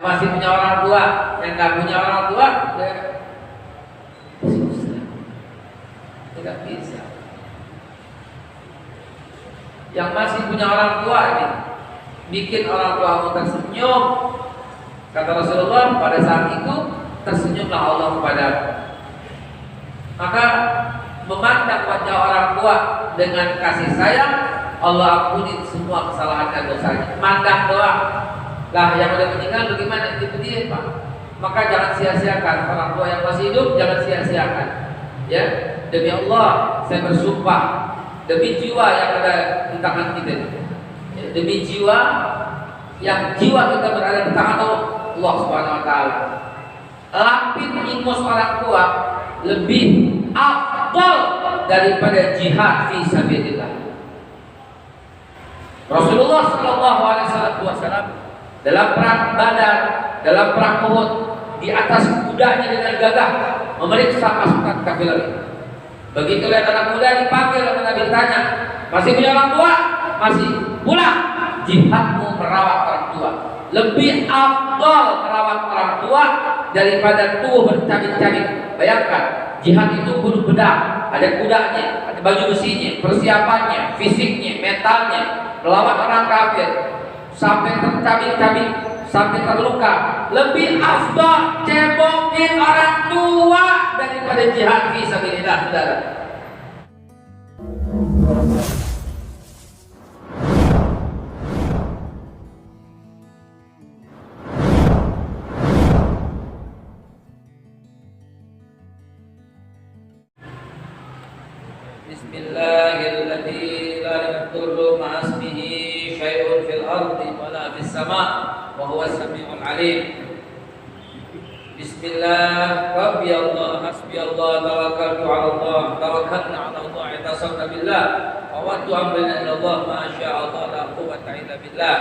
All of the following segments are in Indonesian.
Masih punya orang tua, yang nggak punya orang tua, susah, tidak bisa. Yang masih punya orang tua ini, bikin orang tuamu tersenyum. Kata Rasulullah, pada saat itu tersenyumlah Allah kepadamu. Maka memandang wajah orang tua dengan kasih sayang, Allah ampuni semua kesalahan dan dosanya. Mandang doang. Lah yang udah meninggal bagaimana? Itu dia, Pak. Maka jangan sia-siakan orang tua yang masih hidup, jangan sia-siakan. Ya, demi Allah saya bersumpah, demi jiwa yang ada di tangan kita, ya, demi jiwa yang jiwa kita berada di tangan Allah Subhanahu Wa Taala. Lapin ingus orang tua lebih afdal daripada jihad fi sabilillah. Rasulullah Shallallahu Alaihi Wasallam dalam perang Badar, dalam perang Uhud, di atas kudanya dengan gagah memeriksa pasukan kafilah ini. Begitu lihat anak muda dipanggil oleh Nabi, ditanya, masih punya orang tua? Masih. Pulang. Jihadmu merawat orang tua. Lebih afdal merawat orang tua daripada tubuh bercabik-cabik. Bayangkan, jihad itu bunuh pedang, ada kudanya, ada baju besinya, persiapannya, fisiknya, mentalnya, melawan orang kafir sampai tercabik-cabik, sampai terluka. Lebih afdal cebokin orang tua daripada jihad fi sabilillah, saudara. Bismillahirrahmanirrahim. La yadurru ma'asmihi syai'un fil ardi wala fis sama' wa huwa as-sami'ul 'alim. Bismillah, Rabbi Allah, hasbi Allah, tawakkaltu 'ala Allah, tawakkalna 'ala Allah, i'tasamna billah, wa waddu amrina ila Allah, ma syaa Allah, la quwwata illa billah.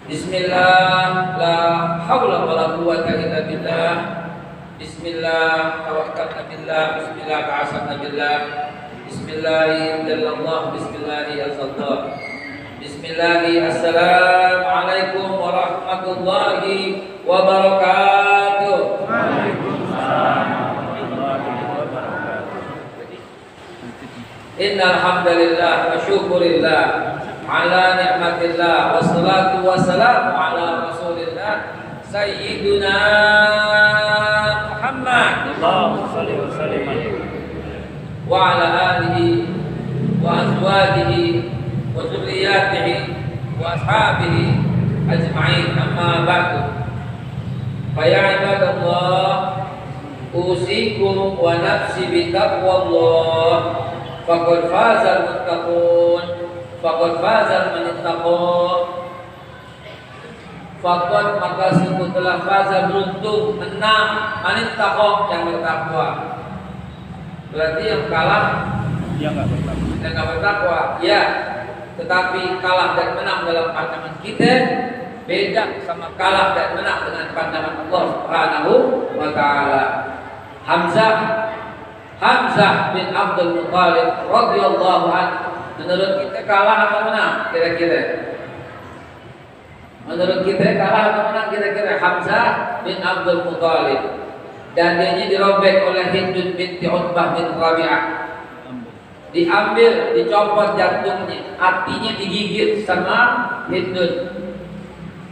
Bismillah, la haula wala quwwata illa billah. Bismillah, tawakkalna billah, bismillah, ta'asamna billah, bismillahi illallah, bismillahi azallah, bismillahi. Assalamualaikum warahmatullahi wabarakatuh. Waalaikumsalam warahmatullahi wabarakatuh. Innal hamdalillah wa syukurillah ala ni'matillah, wassalatu wassalamu ala rasulillah sayyiduna Muhammad Allahumma shalli wa sallim wa ala alihi wa azwajihi wa dzurriyyatihi wa ashabihi ajma'in, amma ba'du. Fa ya ibadallah, usikum wa nafsi bi taqwallah, faqad fazal muttaqun, faqad fazal man ittaqa. Fakot, maka sungguh telah faza, beruntung, menang, manin takoh, yang bertakwa. Berarti yang kalah yang nggak bertakwa, ya. Tetapi kalah dan menang dalam pandangan kita beda sama kalah dan menang dengan pandangan Allah Subhanahu wa Ta'ala. Hamzah bin Abdul Muttalib radhiyallahu anhu, menurut kita kalah atau menang? Kira-kira menurut kita kalah atau menang? Kira-kira Hamzah bin Abdul Muttalib, dan dia dirobek oleh Hindun binti Utbah bin Rabi'ah, diambil, dicopot jantungnya, hatinya digigit sama Hindun,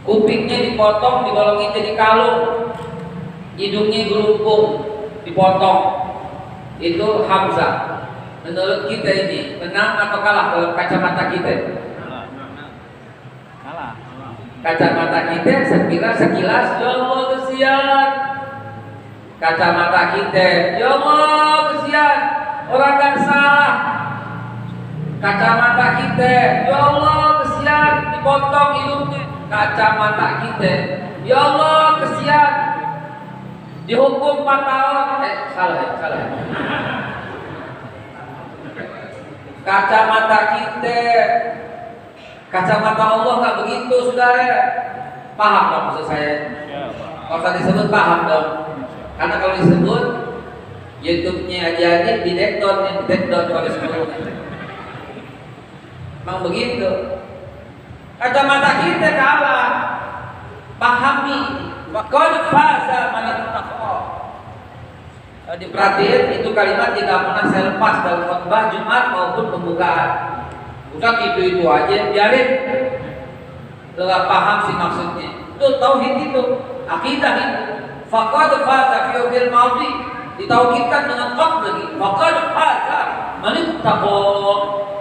kupingnya dipotong, digolongin jadi kalung, hidungnya gelumpung, dipotong. Itu Hamzah. Menurut kita ini menang atau kalah dalam kacamata kita? Kacamata kita sekilas ya Allah kesian. Kacamata kita ya Allah kesian, orang kan salah. Kacamata kita ya Allah kesian, dipotong hidungnya. Kacamata kita ya Allah kesian, dihukum 4 tahun. Salah. Kacamata kita, kacamata Allah nggak begitu, saudara. Paham dong maksud saya? Kalau tadi disebut paham dong. Karena kalau disebut YouTube-nya aja di dekton kalau disebut. Memang begitu. Kacamata kita kalah. memahami faqad faza man ittaqa. Diperhatiin itu kalimat tidak pernah saya lepas dalam khutbah Jumat maupun pembukaan. Bukan itu aja, biarin. Nggak paham sih maksudnya. Itu tauhid itu, akidah itu. Faqad faza fi fil madhi ditauhidkan dengan qad lagi. Faqad faza man ittaqa.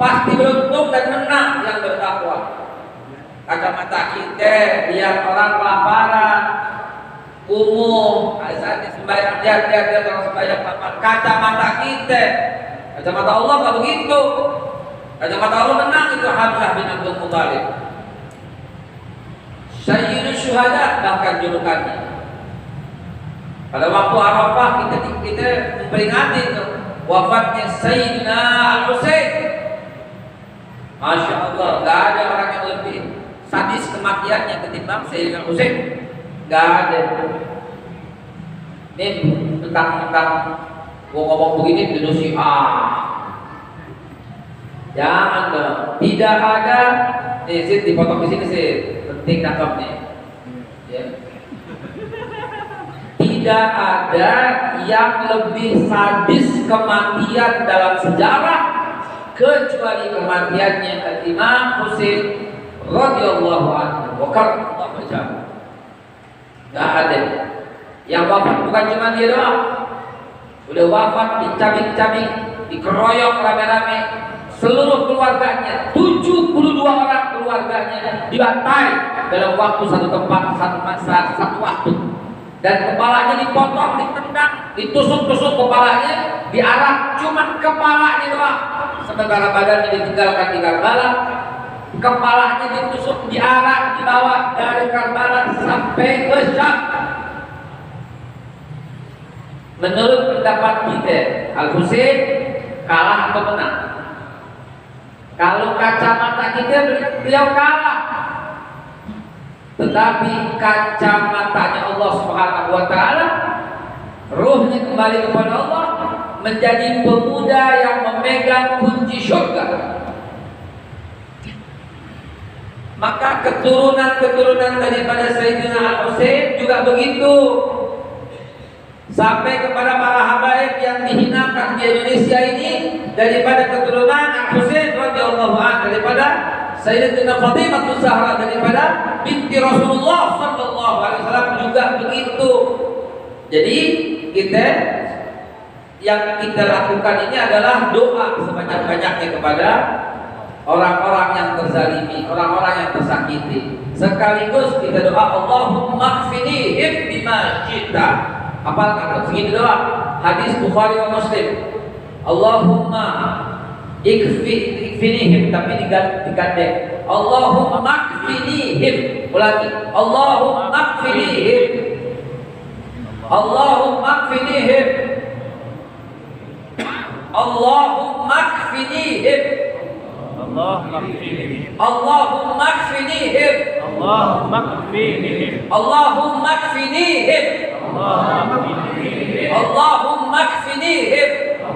Pasti beruntung dan menang yang bertakwa. Kacamata kita lihat orang kelaparan, umum, saatnya sembahyang lihat orang sembahyang lapar. Kacamata kita, kacamata Allah nggak begitu. Kacamata Allah menang itu Hamzah bin Abdul Muthalib, Sayyidus Syuhada bahkan julukannya. Pada waktu Arafah kita memperingati wafatnya Sayyidina Al-Husain. Masya Allah, nggak ada orang yang lebih sadis kematiannya ketimbang Sayyidina Husain. Nggak ada. Ini tentang gua ngomong begini dulu sih jangan dong. Tidak ada. Nih sih dipotong di sini sih. Penting cakep nih. Ya. Tidak ada yang lebih sadis kematian dalam sejarah kecuali kematiannya Imam Husain radhiyallahu anhu wa karramallahu wajhahu. Enggak ada. Yang wafat bukan cuma dia doang. Udah wafat dicabik-cabik, dikeroyok rame-rame, seluruh keluarganya, 72 orang keluarganya dibantai dalam waktu satu tempat, satu masa, satu waktu. Dan kepalanya dipotong, ditendang, ditusuk-tusuk kepalanya, diarak cuma kepalanya doang. Sementara badannya ditinggalkan di Karbala. Kepalanya ditusuk, diarak, dibawa dari Karbala sampai ke Syam. Menurut pendapat kita, Al-Husain kalah atau menang? Kalau kacamata kita beliau kalah. Tetapi kacamatanya Allah Subhanahu wa taala, ruhnya kembali kepada Allah, menjadi pemuda yang memegang kunci surga. Maka keturunan-keturunan daripada Sayyidina Al-Husain juga begitu. Sampai kepada para habaib yang dihinakan di Indonesia ini, daripada keturunan Al-Husain radhiyallahu anhu, daripada Sayyidatina Fatimah Zahra, daripada binti Rasulullah sallallahu alaihi wasallam juga begitu. Jadi yang kita lakukan ini adalah doa sebanyak-banyaknya kepada orang-orang yang terzalimi, orang-orang yang tersakiti. Sekaligus kita doa Allahumma kfinihim bima syi'ta. Apa kata segini doang? Hadis Bukhari wa Muslim. Allahumma ikfinihim, tapi digandeng. Allahumma ikfinihim. Ulangi. Allahumma ikfinihim. Allahumma ikfinihim. Allahumma ikfinihim. Allahumma ikfinihim. Allahumma ikfinihim. Allahumma ikfinihim. Allahumma ikfinihim. Allahumma ikfinihim.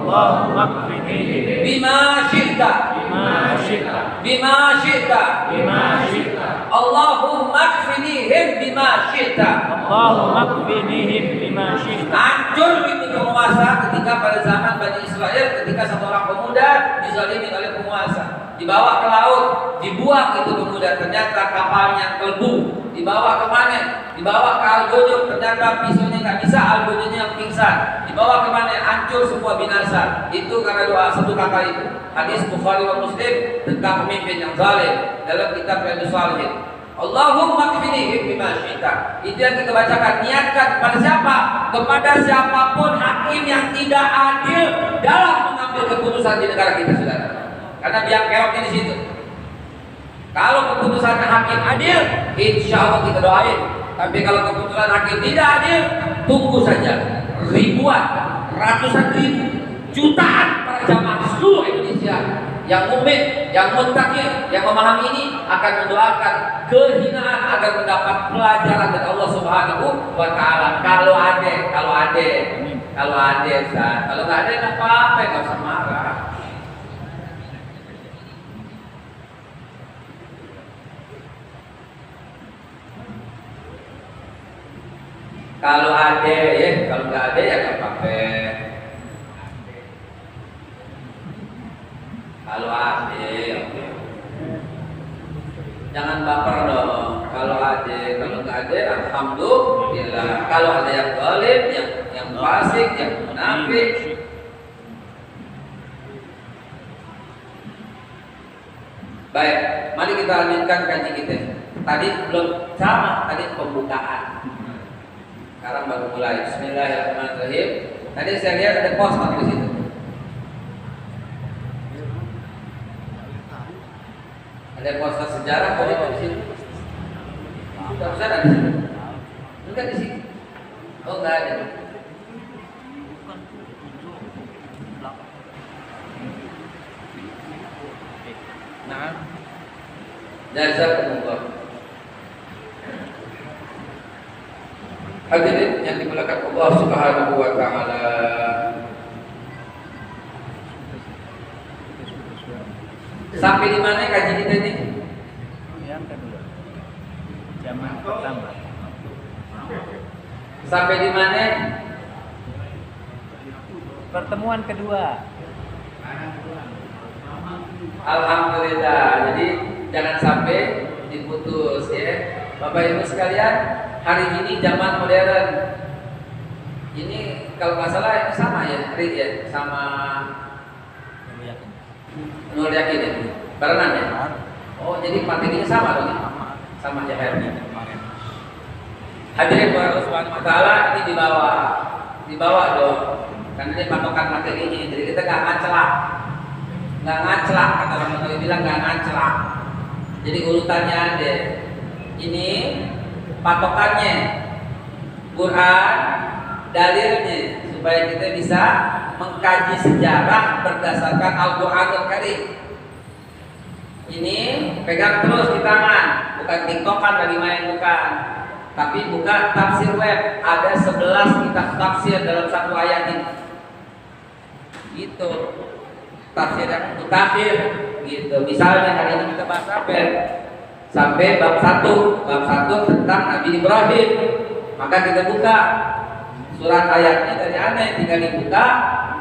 Allahumma ikfinihim. Bima syi'ta. Bima syi'ta. Bima syi'ta. Bima syi'ta. Allahumma ikfinihim bima syi'ta. Allahumma ikfinihim bima syi'ta. Hancur itu penguasa ketika pada zaman Bani Israel, ketika satu orang pemuda dizalimi oleh penguasa, dibawa ke laut, dibuang itu pemuda, ternyata kapalnya kelebu. Dibawa ke mana? Dibawa ke Algojo, ternyata pisaunya nggak bisa, Algojonya yang pingsan. Dibawa ke mana? Hancur semua, binasa. Itu karena doa satu kata itu. Hadis Bukhari wa Muslim tentang pemimpin yang zalim dalam kitab Riyadhus Shalihin. Allahumma kfinihim bima syi'ta. Itu yang kita bacakan. Niatkan kepada siapa? Kepada siapapun hakim yang tidak adil dalam mengambil keputusan di negara kita, saudara. Karena biang keroknya di situ. Kalau keputusan hakim adil, insya Allah kita doain. Tapi kalau keputusan hakim tidak adil, tunggu saja. Ribuan, ratusan ribu, jutaan para jamaah di seluruh Indonesia yang mukmin, yang muttaqin, yang memahami ini akan mendoakan kehinaan agar mendapat pelajaran dari Allah Subhanahu wa taala. Kalau ada, Ustaz. Kalau nggak ada, nggak apa-apa, nggak usah marah. Kalau ada ya, kalau nggak ada ya nggak apa-apa. Kalau ada, oke. Jangan baper dong. Kalau ada, kalau nggak ada, alhamdulillah. Kalau ada yang zalim, yang fasik, yang munafik. Baik, mari kita lanjutkan kaji kita. Tadi belum sama, tadi pembukaan. Sekarang baru mulai. Bismillahirrahmanirrahim. Tadi saya lihat ada poster di situ. Ada poster sejarah tadi di situ. Tidak usah ada di situ. Enggak di sini. Oh enggak ada. Nah, jazakumullah. Hadirin yang dimuliakan Allah Subhanahu wa taala. Sampai di mana kaji kita ini? Yang kedua. Zaman pertama. Sampai di mana? Pertemuan kedua. Alhamdulillah. Jadi jangan sampai diputus ya. Bapak Ibu sekalian, hari ini zaman modern. Ini kalau nggak salah ini sama ya, Ri ya, sama Nur Yakin ya, barengan ya. Oh jadi materinya sama dong ya? Sama aja hari ini. Hadirin Allah Subhanahu wa taala, ini dibawa dong. Karena ini patokan materinya, jadi kita nggak ngacelak. Nggak ngacelak, kata orang Betawi bilang nggak ngacelak. Jadi urutannya ada. Ini patokannya Quran, dalilnya supaya kita bisa mengkaji sejarah berdasarkan Al-Qur'anul Karim. Ini pegang terus di tangan, bukan tiktokan lagi main, bukan. Tapi buka tafsir web, ada 11 kitab tafsir dalam satu ayat ini. Gitu. Tafsir yang mutakhir gitu. Misalnya hari ini kita bahas apa? Sampai bab 1 tentang Nabi Ibrahim. Maka kita buka surat ayatnya dari aneh, tinggal dibuka,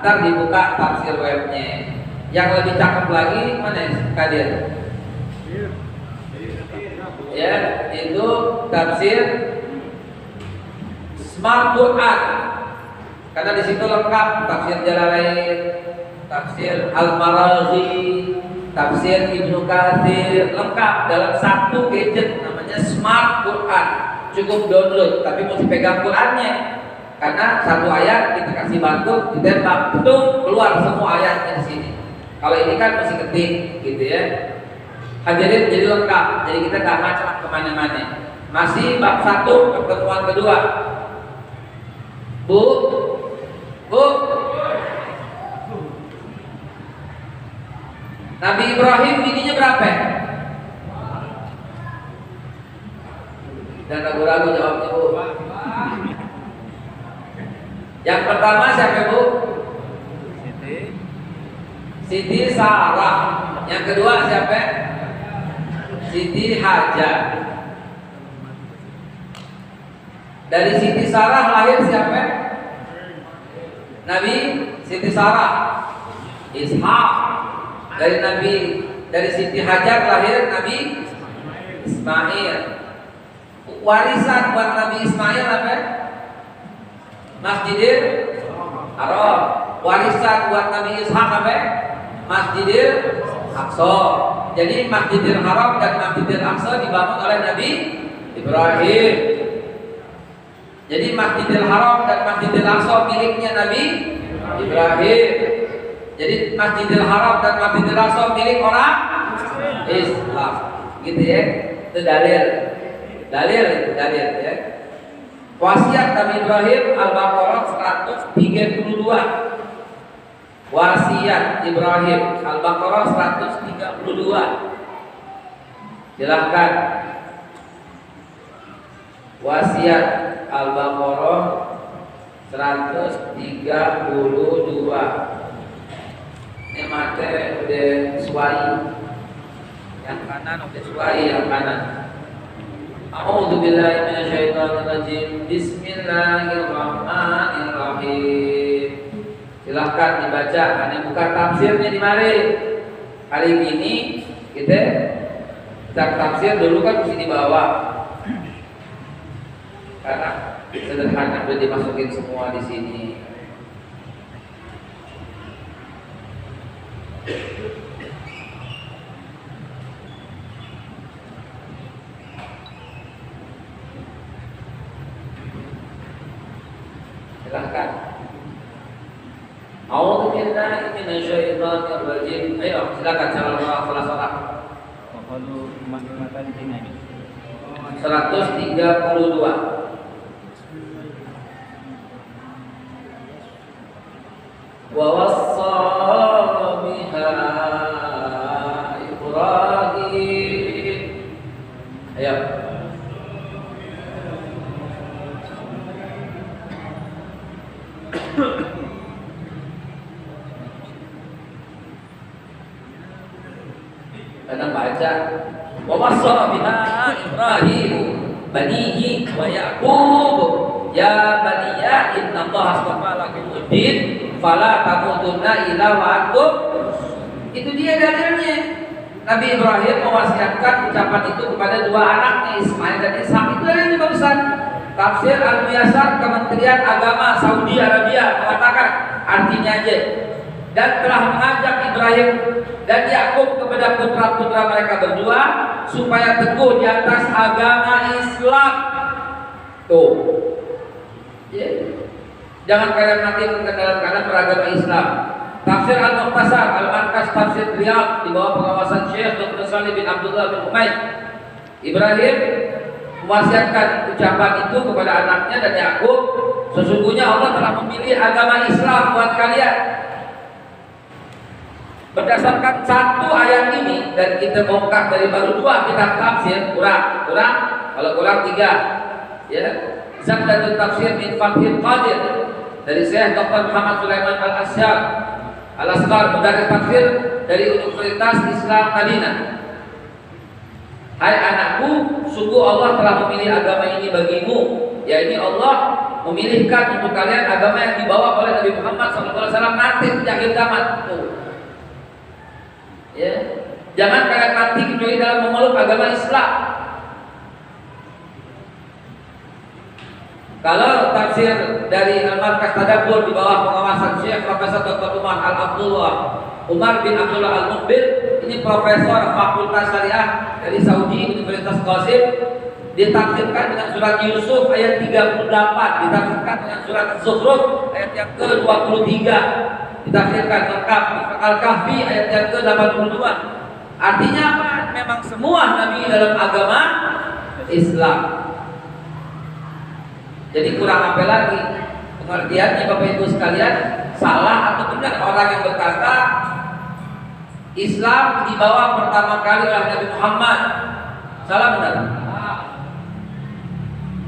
ntar dibuka tafsir webnya. Yang lebih cakep lagi mana kalian? Ya, itu tafsir Smart Quran. Karena di situ lengkap tafsir Jalalain, tafsir Al-Maraghi, tafsir Ibnu Katsir, lengkap dalam satu gadget namanya Smart Quran. Cukup download, tapi mesti pegang Qurannya. Karena satu ayat kita kasih batu, ditembak, betul keluar semua ayatnya di sini. Kalau ini kan mesti ketik, gitu ya. Hadirin jadi lengkap, jadi kita nggak macam kemana-mana. Masih bab 1 pertemuan kedua. Bu, Nabi Ibrahim bininya berapa? Dan ragu-ragu jawabnya Bu. Yang pertama siapa Bu? Siti Sarah. Yang kedua siapa? Siti Hajar. Dari Siti Sarah lahir siapa? Nabi Siti Sarah Ishak. Dari Siti Hajar lahir Nabi Ismail. Warisan buat Nabi Ismail apa? Masjidil Haram. Warisan buat Nabi Ishak apa? Masjidil Aqsa. Jadi Masjidil Haram dan Masjidil Aqsa dibangun oleh Nabi Ibrahim. Jadi Masjidil Haram dan Masjidil Aqsa miliknya Nabi Ibrahim. Jadi Masjidil Haram dan Masjidil Aqsa milik orang Islam. Gitu ya. Itu dalil. Dalil ya. Wasiat Nabi Ibrahim Al-Baqarah 132. Wasiat Ibrahim Al-Baqarah 132. Silahkan. Wasiat Al-Baqarah 132. Ini materi udah suai. Yang kanan udah suai yang kanan. A'udzu billahi minasyaitonir rajim. Bismillahirrahmanirrahim. Silahkan dibaca. Ane buka tafsirnya di mari. Hari ini kita tafsir dulu kan mesti di bawah. Karena sederhana sudah dimasukin semua di sini. Silahkan. A'udzu billahi minasyaitonir rajim. Ayo silakan salah. Qalu makan ini. 132. Wa wassa biha Ibrahim. Ayo. Kadang baca wa wassa biha Ibrahim banihi wa Yaqub ya baniya innallaha astafa lakumuddin fala tamutunna illa wa antum. Itu dia dalilnya. Nabi Ibrahim mewasiatkan ucapan itu kepada dua anaknya Ismail dan Ishak. Itu dalilnya barusan. Tafsir Al-Muyassar Kementerian Agama Saudi Arabia mengatakan artinya aja, dan telah mengajak Ibrahim dan Yakub kepada putra-putra mereka berdua supaya teguh di atas agama Islam. Tuh, jangan kalian nanti kadang-kadang beragama Islam. Tafsir Al-Mukhtasar Al-Markas Tafsir Riyadh di bawah pengawasan Syekh Dr. Salih bin Abdullah bin Umayyad. Ibrahim mewasiatkan ucapan itu kepada anaknya dan Yakub, sesungguhnya Allah telah memilih agama Islam buat kalian. Berdasarkan satu ayat ini, dan kita bongkar dari baru dua kitab tafsir, kurang, kalau kurang 3, ya. Zabdatul Tafsir min Fathil Qadir dari Syekh Dr. Muhammad Sulaiman Al-Asyar Al-Asqar, Mudarris Tafsir dari Universitas Islam Madinah. Hai anakku, sungguh Allah telah memilih agama ini bagimu, yaitu Allah memilihkan untuk kalian agama yang dibawa oleh Nabi Muhammad SAW nanti di akhir zaman. Ya, jangan kalian mati kecuali dalam memeluk agama Islam. Kalau tafsir dari Al-Markas Tadabbur di bawah pengawasan Syekh Profesor Dr. Umar bin Abdullah Al-Muqbil, ini profesor Fakultas Syariah dari Saudi Universitas Qasim, ditafsirkan dengan surat Yusuf ayat 38, ditafsirkan dengan surat Az-Zukhruf ayat yang ke-23, ditafsirkan lengkap Al-Kahfi ayat yang ke-82. Artinya apa? Memang semua nabi dalam agama Islam. Jadi kurang apa lagi pengertiannya Bapak Ibu sekalian, salah atau benar orang yang berkata Islam dibawa pertama kali oleh Nabi Muhammad? Salah benar?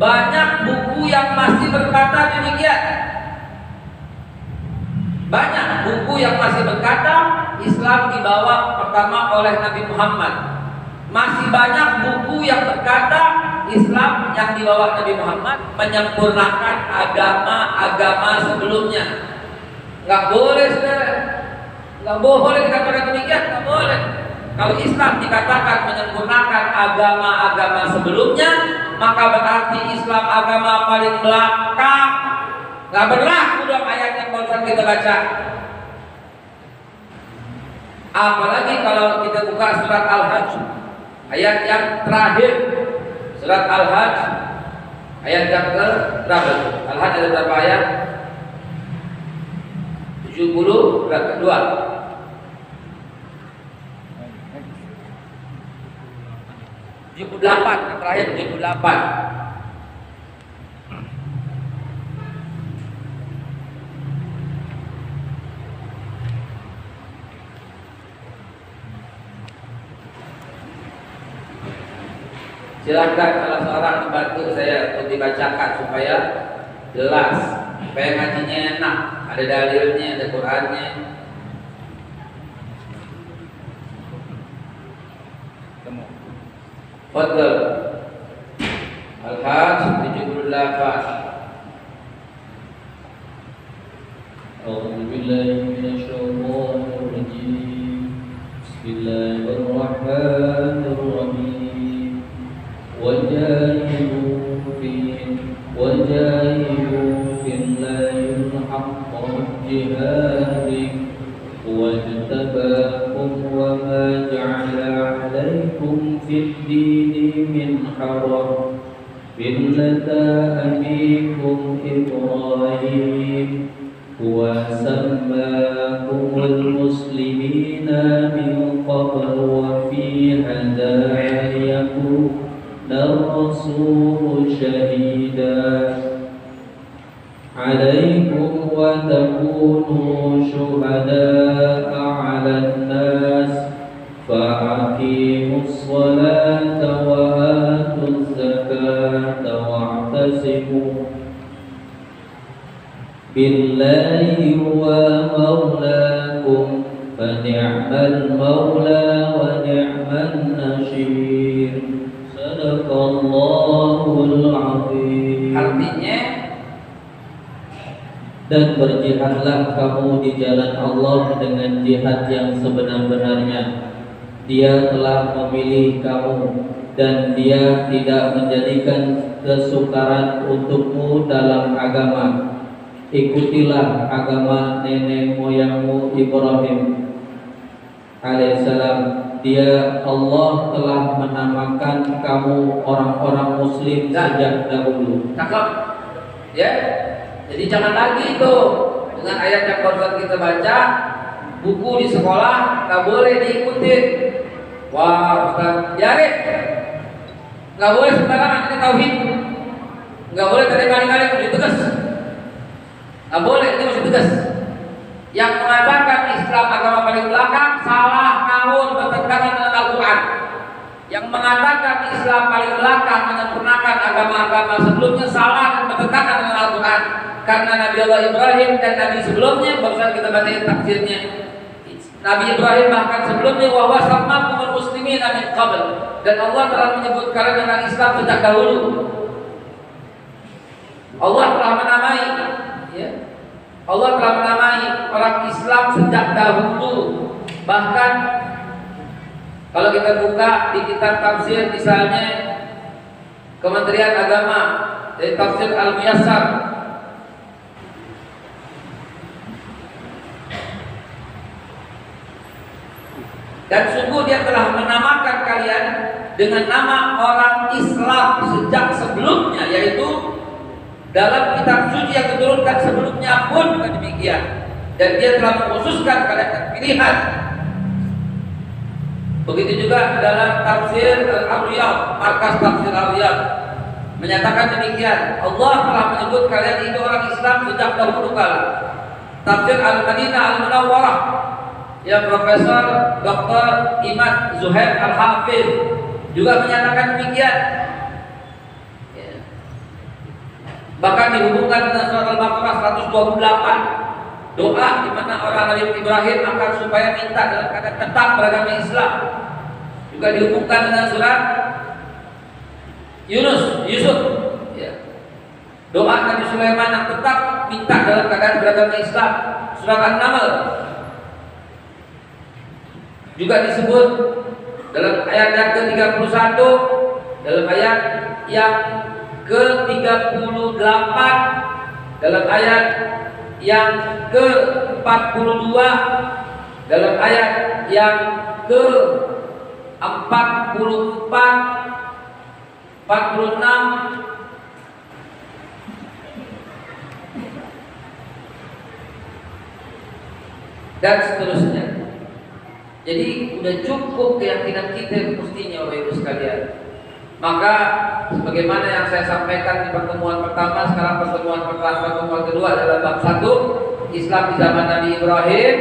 Banyak buku yang masih berkata demikian. Banyak buku yang masih berkata Islam dibawa pertama oleh Nabi Muhammad. Masih banyak buku yang berkata Islam yang dibawa Nabi Muhammad menyempurnakan agama-agama sebelumnya. Nggak boleh, saudara. Nggak boleh dikatakan demikian, nggak boleh. Kalau Islam dikatakan menyempurnakan agama-agama sebelumnya, maka berarti Islam agama paling belakang. Nggak berlaku dong ayat yang barusan kita baca. Apalagi kalau kita buka surat Al-Hajj, ayat yang terakhir. Surat Al-Hajj ayat yang ke-berapa? Al-Hajj ada berapa ayat? 70 berapa? 2. 78, yang terakhir 78. Silakan salah seorang membantu saya untuk dibacakan supaya jelas, supaya ngajinya enak, ada dalilnya, ada Qur'annya. Fadhil. Al-Hajj 78. أعوذ بالله من الشيطان الرجيم بسم الله الرحمن الرحيم وجاهدوا في الله حق جهاده واجتباكم وما جعل عليكم في الدين من حرج ملة أبيكم إبراهيم وسماكم المسلمين من قبل وفي هذا يكون الرسول شهيدا عليكم وتكونوا شهداء على الناس فأقيموا الصلاة وآتوا الزكاة واعتصموا بالله ومولاكم فنعم المولى ونعم النصير صدق الله العظيم. Artinya, dan berjihadlah kamu di jalan Allah dengan jihad yang sebenar-benarnya. Dia telah memilih kamu dan Dia tidak menjadikan kesukaran untukmu dalam agama. Ikutilah agama nenek moyangmu Ibrahim alaihissalam. Dia Allah telah menamakan kamu orang-orang muslim sejak dahulu. cakep ya. Jadi jangan lagi itu dengan ayat yang barusan kita baca, buku di sekolah nggak boleh diikutin. Wah Ustaz, biarin. Nggak boleh sembarangan ini tauhid. Nggak boleh kali-kali mesti tegas. Nggak boleh, itu mesti tegas. Yang mengatakan Islam agama paling belakang salah, ngawur, bertentangan dengan Al-Quran. Yang mengatakan Islam paling belakang menyempurnakan agama-agama sebelumnya salah dan bertentangan dengan Al-Quran. Karena Nabi Allah Ibrahim dan Nabi sebelumnya, barusan kita baca tafsirnya, Nabi Ibrahim bahkan sebelumnya wa wasammakumul muslimin min qabl, dan Allah telah menyebut kalian dengan Islam sejak dahulu. Allah telah menamai, ya, Allah telah menamai orang Islam sejak dahulu. Bahkan kalau kita buka di kitab tafsir misalnya Kementerian Agama dari tafsir Al-Muyassar, dan sungguh dia telah menamakan kalian dengan nama orang Islam sejak sebelumnya, yaitu dalam kitab suci yang diturunkan sebelumnya pun demikian. Dan dia telah mengkhususkan kalian pilihan. Begitu juga dalam tafsir Al-Riyadh, markas tafsir Al-Riyadh menyatakan demikian. Allah telah menyebut kalian itu orang Islam sejak dahulu kala. Tafsir Al-Madinah Al-Munawwarah yang Profesor Dr. Imad Zuhair Al-Hafidh juga menyatakan demikian. Bahkan dihubungkan dengan surat Al-Baqarah 128, doa di mana orang Nabi Ibrahim akan supaya minta dalam keadaan tetap beragama Islam. Juga dihubungkan dengan surat Yusuf, ya. Doa Nabi Sulaiman yang tetap minta dalam keadaan beragama Islam, surat An-Naml. Juga disebut dalam ayat yang ke-31, dalam ayat yang ke-38, dalam ayat yang ke-42, dalam ayat yang ke-44, 46, dan seterusnya. Jadi udah cukup keyakinan kita mestinya Bapak Ibu sekalian. Maka sebagaimana yang saya sampaikan di pertemuan pertama, sekarang pertemuan kedua adalah bab 1, Islam di zaman Nabi Ibrahim.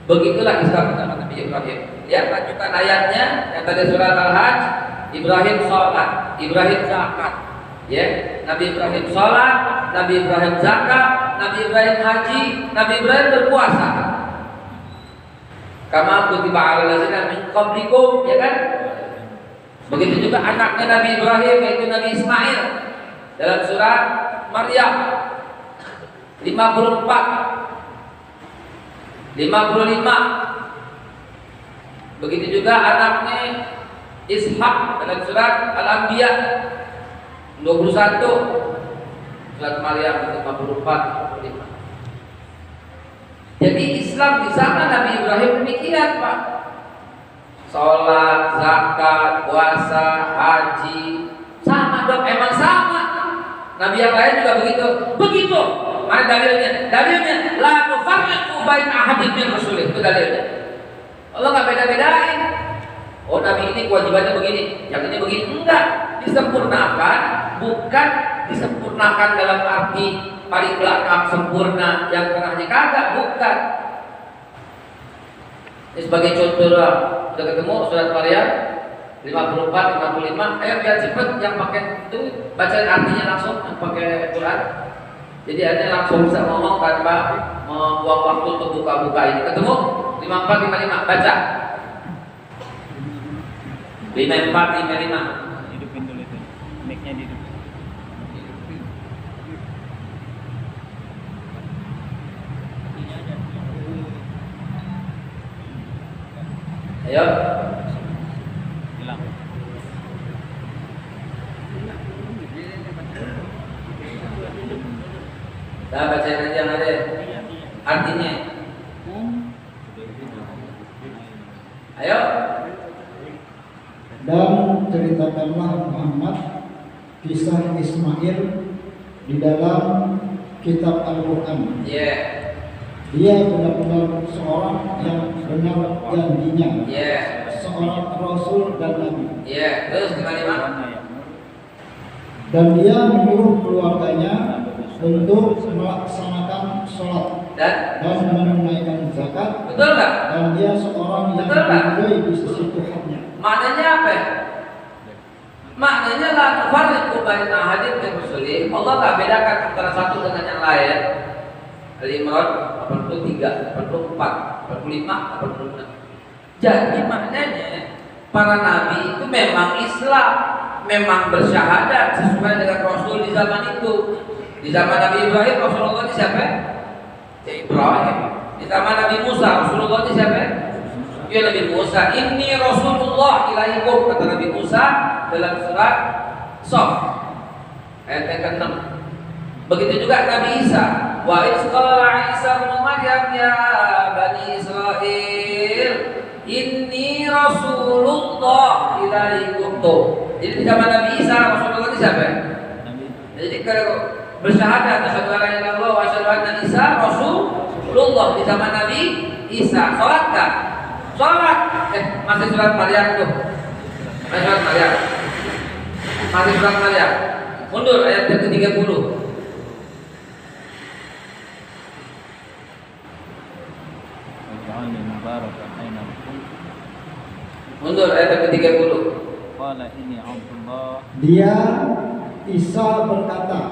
Begitulah Islam di zaman Nabi Ibrahim. Ya, lanjutan ayatnya yang tadi surat Al-Hajj, Ibrahim sholat, Ibrahim zakat. Ya, Nabi Ibrahim sholat, Nabi Ibrahim zakat, Nabi Ibrahim haji, Nabi Ibrahim berpuasa. Kama kutiba 'alal ladzina min qablikum, ya kan? Begitu juga anaknya Nabi Ibrahim yaitu Nabi Ismail dalam surat Maryam 55. Begitu juga anaknya Ishak dalam surat Al-Anbiya 21. Surat Maryam 54. Jadi Islam di zaman Nabi Ibrahim demikian, Pak. Sholat, zakat, puasa, haji, sama dong, emang sama. Nabi yang lain juga begitu. Begitu. Mana dalilnya? Dalilnya la nufarriqu baina ahadin min rasulih. Itu dalilnya. Allah nggak beda-bedain. Oh, Nabi ini kewajibannya begini, yang ini begini. Enggak, disempurnakan, bukan disempurnakan dalam arti paling belakang sempurna, yang tengahnya kagak, bukan. Ini sebagai contoh lah. Sudah ketemu surat Maryam 54, 55. Ayo biar cepet yang pakai itu bacain artinya langsung yang pakai Quran. Jadi Anda langsung bisa ngomong tanpa membuang waktu untuk buka-buka ini. Ketemu 54, 55, baca. 54, 55. Hidupin dulu itu. Mic-nya dihidupin. Ayo. Hilang. Dah bacain aja yang ada artinya. Ayo. Dan ceritakanlah Muhammad kisah Ismail di dalam kitab Al-Quran. Yeah. Dia benar-benar seorang yang benar janjinya, Yeah. seorang Rasul dan Nabi. Yeah. Terus 55. Dan dia menyuruh keluarganya untuk melaksanakan sholat Dan menunaikan zakat. betul nggak? Dan dia seorang yang Betul nggak? diridhoi di sisi Tuhannya. Maknanya apa? Maknanya la nufarriqu baina ahadin min rusulih. Allah nggak bedakan antara satu dengan yang lain. Al-Imran 83, 84, 85, 86. Jadi maknanya para nabi itu memang Islam, memang bersyahadat sesuai dengan Rasul di zaman itu. Di zaman Nabi Ibrahim, Rasulullah ini siapa? Ibrahim. Di zaman Nabi Musa, Rasulullah ini siapa? Ya Nabi Musa. Inni Rasulullah ilaikum, kata Nabi Musa dalam surat Shaf ayat yang ke-6. Begitu juga Nabi Isa. Wa isqala Isa bin Maryam ya Bani Israel inni Rasulullah ilaikum. Jadi di zaman Nabi Isa, Rasulullah ini siapa? Jadi kalau bersyahadat asyhadu an la ilaha illallah wa asyhadu anna Isa Rasulullah di zaman Nabi Isa. Salat kan? Salat. Masih surat Maryam tuh. Masih surat Maryam. Masih surat Maryam. Mundur ayat yang ke-30. Waj'alni mubarakan aina ma kunt. Mundur ayat yang ke-30. Qala inni Abdullah. Dia Isa berkata,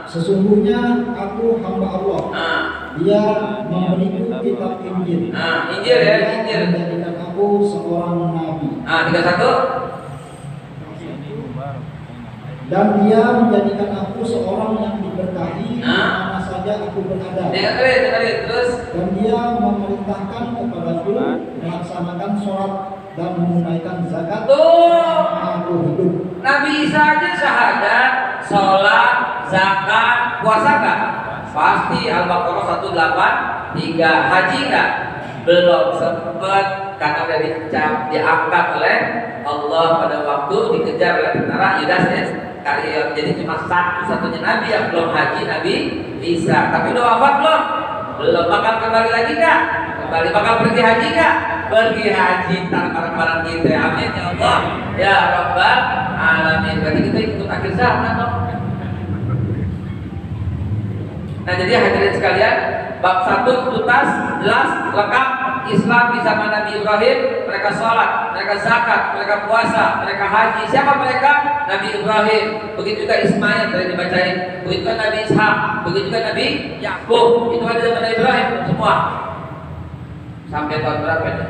sesungguhnya aku hamba Allah. Dia memberiku kitab Injil. Injil ya, Dia Injil. menjadikan aku seorang nabi. 31. Ini mubarak aina ma kunt. Dan dia menjadikan aku seorang yang diberkahi mana saja aku berada. Dengarin terus. Dan dia memerintahkan kepadaku melaksanakan sholat dan menunaikan zakat. Tuh. Aku hidup. Nabi Isa aja syahadat, sholat, zakat, puasa nggak? Pasti. Al-Baqarah 183. Haji nggak? Belum sempat karena udah dicap, diangkat oleh Allah pada waktu dikejar oleh tentara Yudas Iskariot. Jadi cuma satu-satunya Nabi yang belum haji, Nabi Isa. Tapi udah wafat belum? Belum. Bakal kembali lagi nggak? Kembali. Bakal pergi haji nggak? Pergi haji. Ntar bareng-bareng kita. Amin ya Allah. Ya Rabbal Alamin. Berarti kita ikut akhir zaman dong. Nah jadi hadirin sekalian, bab 1 tuntas, jelas, lengkap. Islam di zaman Nabi Ibrahim, mereka sholat, mereka zakat, mereka puasa, mereka haji. Siapa mereka? Nabi Ibrahim. Begitu juga Ismail tadi dibacain. Begitu juga Nabi Ishak. Begitu juga Nabi Yakub. Itu ada zaman Nabi Ibrahim semua. Sampai tahun berapa ini?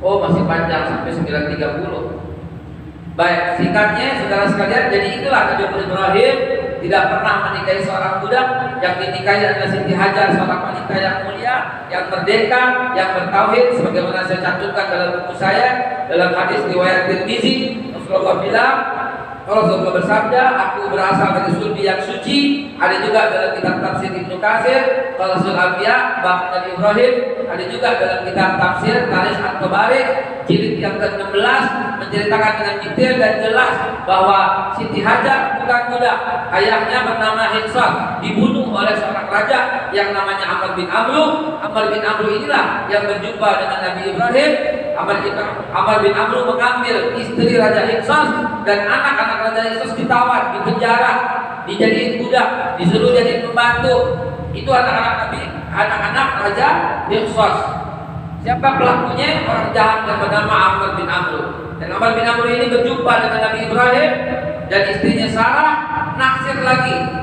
Oh masih panjang sampai 930. Baik, singkatnya saudara sekalian, jadi itulah Nabi Ibrahim tidak pernah menikahi seorang budak. Yang dinikahi adalah Siti Hajar, seorang wanita yang mulia, yang merdeka, yang bertauhid, sebagaimana saya cantumkan dalam buku saya dalam hadis riwayat Tirmizi. Rasulullah bilang, Rasulullah bersabda, aku berasal dari sulbi yang suci. Ada juga dalam kitab tafsir Ibnu Katsir, Qalasul Anbiya, bab Nabi Ibrahim. Ada juga dalam kitab tafsir Tarikh At-Tabari jilid yang ke-16 menceritakan dengan detail dan jelas bahwa Siti Hajar bukan budak. Ayahnya bernama Hitsas, dibunuh oleh seorang raja yang namanya Amr bin Amru. Amr bin Amru inilah yang berjumpa dengan Nabi Ibrahim. Amr bin Amru mengambil istri Raja Hitsas dan anak-anak Raja Hitsas ditawan, dipenjara, dijadiin budak, disuruh jadi pembantu. Itu anak-anak Raja Hitsas. Siapa pelakunya? Orang jahat yang bernama Amr bin Amru. Dan Amr bin Amru ini berjumpa dengan Nabi Ibrahim dan istrinya Sarah, naksir lagi.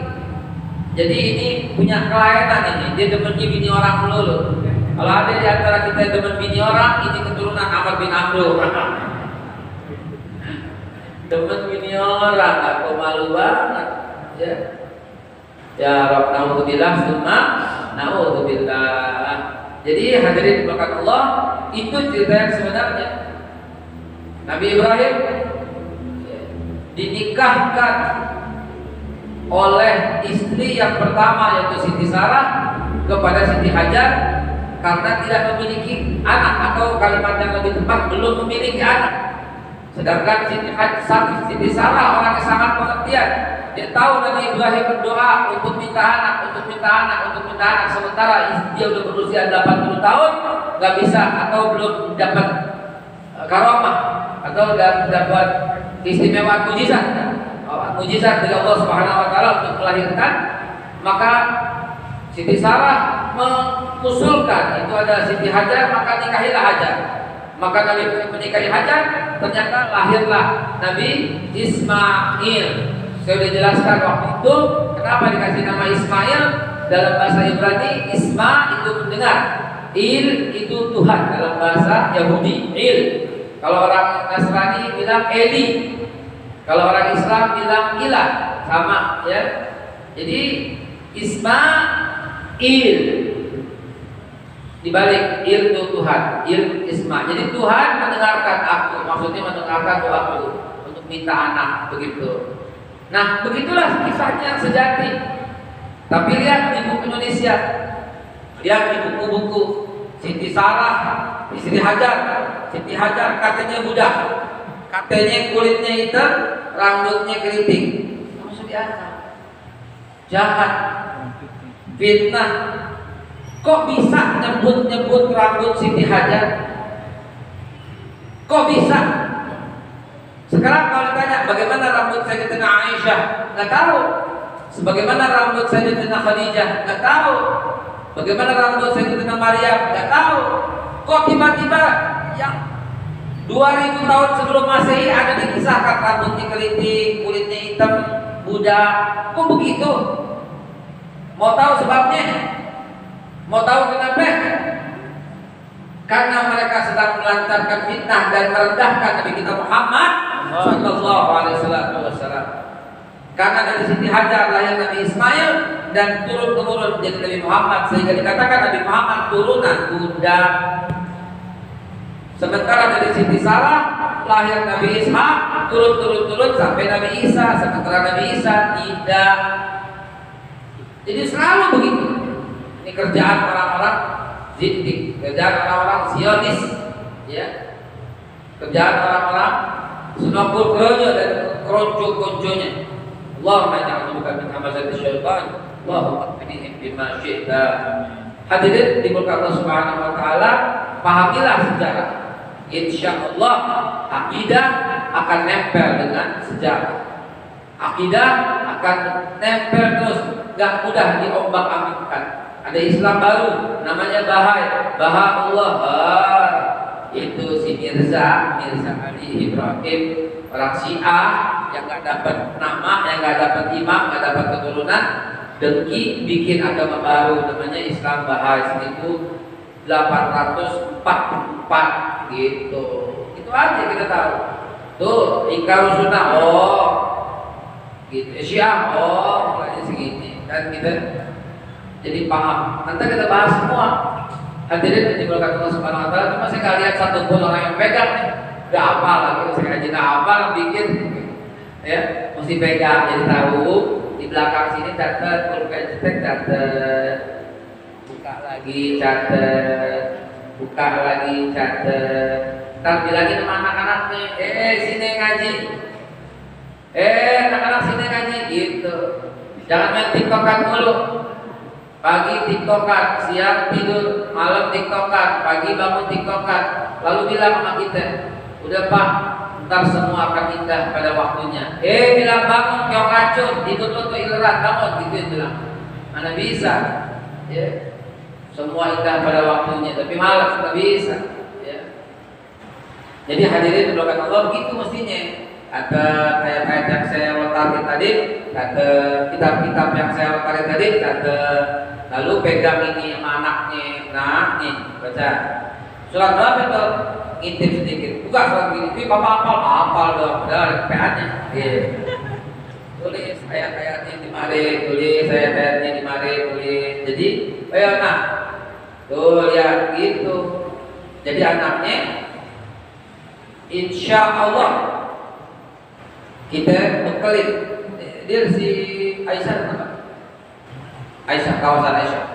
Jadi ini punya kelainan ini, dia demennya bini orang melulu. Kalau ada di antara kita yang demen bini orang, ini keturunan Amr bin Amru. Demen bini orang, aku malu banget. Ya, ya Rabb, naudzubillah, summa naudzubillah. Jadi hadirin diberkahi Allah, itu cerita yang sebenarnya. Nabi Ibrahim dinikahkan oleh istri yang pertama yaitu Siti Sarah kepada Siti Hajar karena tidak memiliki anak, atau kalimat yang lebih tepat, belum memiliki anak. Sedangkan Siti Sarah orang yang sangat pengertian. Dia tahu Nabi Ibrahim berdoa untuk minta anak, sementara dia udah berusia 80 tahun, nggak bisa atau belum dapat karomah atau dapat keistimewaan mujizat dari Allah Subhanahu wa taala untuk melahirkan. Maka Siti Sarah mengusulkan, itu ada Siti Hajar, maka nikahilah Hajar. Maka Nabi menikahi Hajar, ternyata lahirlah Nabi Ismail. Saya sudah jelaskan waktu itu kenapa dikasih nama Ismail. Dalam bahasa Ibrani, Isma itu mendengar, Il itu Tuhan dalam bahasa Yahudi, Il. Kalau orang Nasrani bilang Eli, kalau orang Islam bilang Ilah, sama ya. Jadi Ismail dibalik, Il itu Tuhan, Il Isma. Jadi Tuhan mendengarkan aku, maksudnya mendengarkan doaku untuk minta anak, begitu. Nah, begitulah kisahnya yang sejati. Tapi lihat di buku Indonesia, lihat di buku-buku Siti Sarah, istri Hajar. Siti Hajar katanya budak, katanya kulitnya hitam, rambutnya keriting. Maksudnya apa? Jahat, fitnah. Kok bisa nyebut-nyebut rambut Siti Hajar? Kok bisa? Sekarang kalau ditanya bagaimana rambut Sayyidatina Aisyah, nggak tahu. Sebagaimana rambut Sayyidatina Khadijah, nggak tahu. Bagaimana rambut Sayyidatina Maryam, nggak tahu. Kok tiba-tiba yang 2000 tahun sebelum Masehi ada dikisahkan rambutnya keriting, kulitnya hitam, budak. Kok begitu? Mau tahu sebabnya? Mau tahu kenapa? Karena mereka sedang melancarkan fitnah dan merendahkan Nabi kita Muhammad sallallahu alaihi wasallam. Karena dari Siti Hajar lahir Nabi Ismail dan turun-temurun menjadi Nabi Muhammad, sehingga dikatakan Nabi Muhammad turunan budak. Sementara dari Siti Sarah lahir Nabi Ishak, turun sampai Nabi Isa, sementara Nabi Isa tidak. Jadi selalu begitu. Ini kerjaan orang-orang zindik, kerjaan orang-orang Zionis, ya, kerjaan orang-orang sunakul kerojo dan keronco-konconya. Allahumma ja'alna min hamazati syaitan, Allahumma qinihim bima syi'ta. Hadirin dimuliakan Allah Subhanahu wa taala, pahamilah sejarah. Insyaallah akidah akan nempel dengan sejarah. Akidah akan nempel terus, gak mudah diombak-ambingkan. Ada Islam baru, namanya Bahaullah. Itu si Mirza Ali Ibrahim, orang Syiah yang nggak dapat nama, yang nggak dapat imam, nggak dapat keturunan, dengki bikin agama baru namanya Islam Bahai 1844 gitu. Itu aja kita tahu. Tuh, ingkar sunnah, oh gitu. Syiah, oh mulainya segini. Kan kita jadi paham. Nanti kita bahas semua. Hadirin yang dimulakan Allah Subhanahu wa taala, cuma saya nggak lihat satupun orang yang pegang nih. Udah hafal lagi, saya ngaji nggak hafal bikin ya, mesti pegang jadi tahu. Di belakang sini catat, pulpen cetek catat, buka lagi catat, buka lagi catat. Ntar bilangin sama anak-anaknya, sini ngaji, anak-anak sini ngaji gitu. Jangan main tiktokan mulu. Pagi tiktokan, siang tidur, malam tiktokan, pagi bangun tiktokan. Lalu bilang sama kita, udah Pak, ntar semua akan indah pada waktunya. Bilang bangun, keong racun, tidur lu tuh ileran, bangun, gitu bilang. Mana bisa? Ya, semua indah pada waktunya, tapi malas nggak bisa. Ya. Jadi hadirin didoakan Allah, begitu mestinya. Ada ayat-ayat yang saya lontarkan tadi, ada kitab-kitab yang saya lontarkan tadi, ada lalu pegang ini sama anaknya. Nah, nih baca surat berapa itu? Ngintip sedikit. Buka surat ini, papa hafal dong, padahal PA-nya. Tulis ayat-ayatnya di mari, tulis ayat-ayatnya di mari, tulis. Jadi, ayo nah, tuh lihat gitu. Jadi anaknya, insya Allah kita bekelin. Dia si Aisyah, Aisyah, kawasan Aisyah.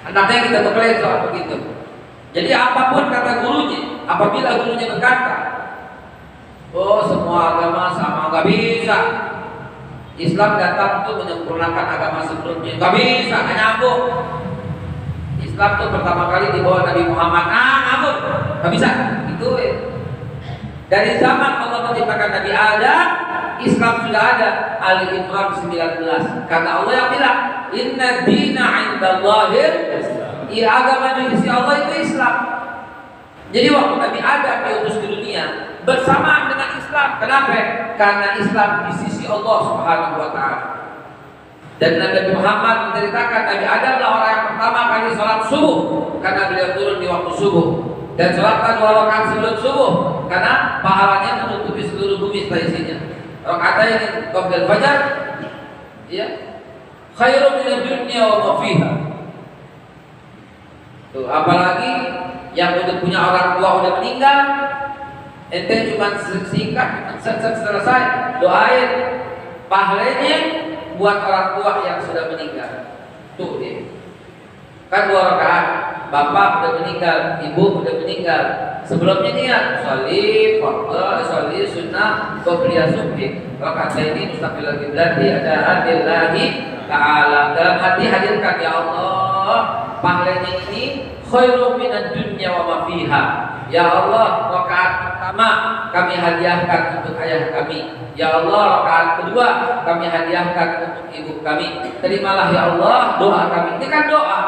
Anaknya kita bekelin soal begitu. Jadi apapun kata gurunya, apabila gurunya berkata, oh semua agama sama, nggak bisa. Islam datang untuk menyempurnakan agama sebelumnya, nggak bisa, nggak nyambung. Islam itu pertama kali dibawa Nabi Muhammad, nggak bisa. Itu dari zaman Allah menciptakan Nabi Adam, Islam sudah ada. Ali Imran 19. Karena Allah yang bilang, Inna dina indallahil Islam. Agama di sisi Allah itu Islam. Jadi waktu Nabi Adam diutus ke dunia bersamaan dengan Islam. Kenapa? Karena Islam di sisi Allah Subhanahu wa taala. Dan Nabi Muhammad menceritakan Nabi Adam adalah orang yang pertama kali sholat subuh karena beliau turun di waktu subuh, dan sholatkan 2 rakaat sebelum subuh karena pahalanya menutupi seluruh bumi setelah isinya. Rakaatain qabla fajar, ya, khairun minad dunya wa ma fiha. Tuh, apalagi yang udah punya orang tua udah meninggal, ente cuma singkat selesai doain pahalanya buat orang tua yang sudah meninggal. Tuh dia. Kan 2 rakaat, bapak udah meninggal, ibu udah meninggal. Sebelumnya niat sholli fardhu, sholli sunnah, qobliya subhi. Rakaat ini mustaqbil qiblati ada adillahi ta'ala. Dalam hati hadirkan, ya Allah, pahalanya ini khairum minad dunya wa ma fiha. Ya Allah, rakaat pertama kami hadiahkan untuk ayah kami. Ya Allah, rakaat kedua kami hadiahkan untuk ibu kami. Terimalah ya Allah doa kami. Ini kan doa.